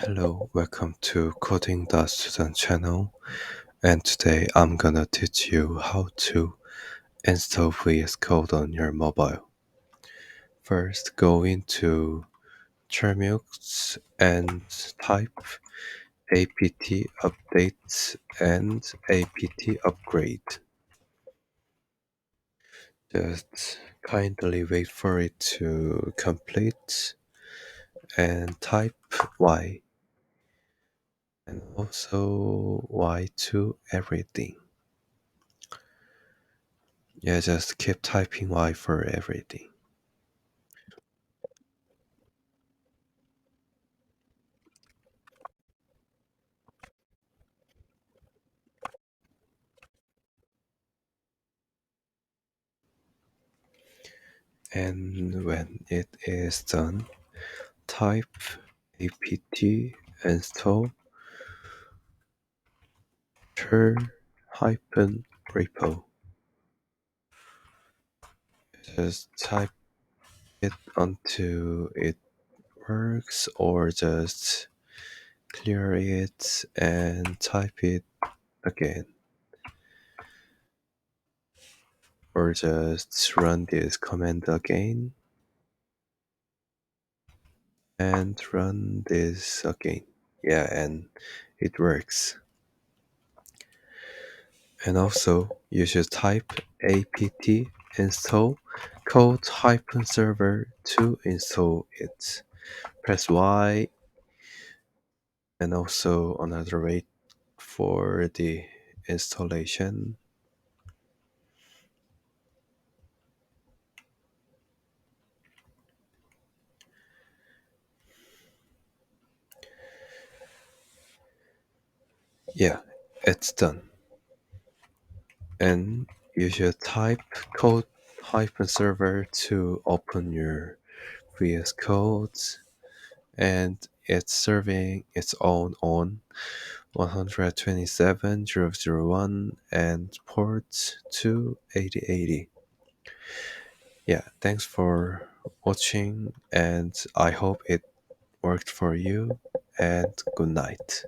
Hello, welcome to Coding the Student channel, and today I'm gonna teach you how to install VSCode on your mobile. First, go into Terminux and type apt update and apt upgrade. Just kindly wait for it to complete and type Y and also Y to everything. Yeah, just keep typing Y for everything. And when it is done, type apt install chur hyphen repo. Just type it until it works, or just clear it and type it again, or just run this command again and run this again. Yeah, and it works. And also, you should type apt install code-server to install it. Press Y, and also another way for the installation. Yeah, it's done. And you should type code-server to open your VS Code, and it's serving its own on 127.0.0.1 and port 28080. Yeah, thanks for watching, and I hope it worked for you, and good night.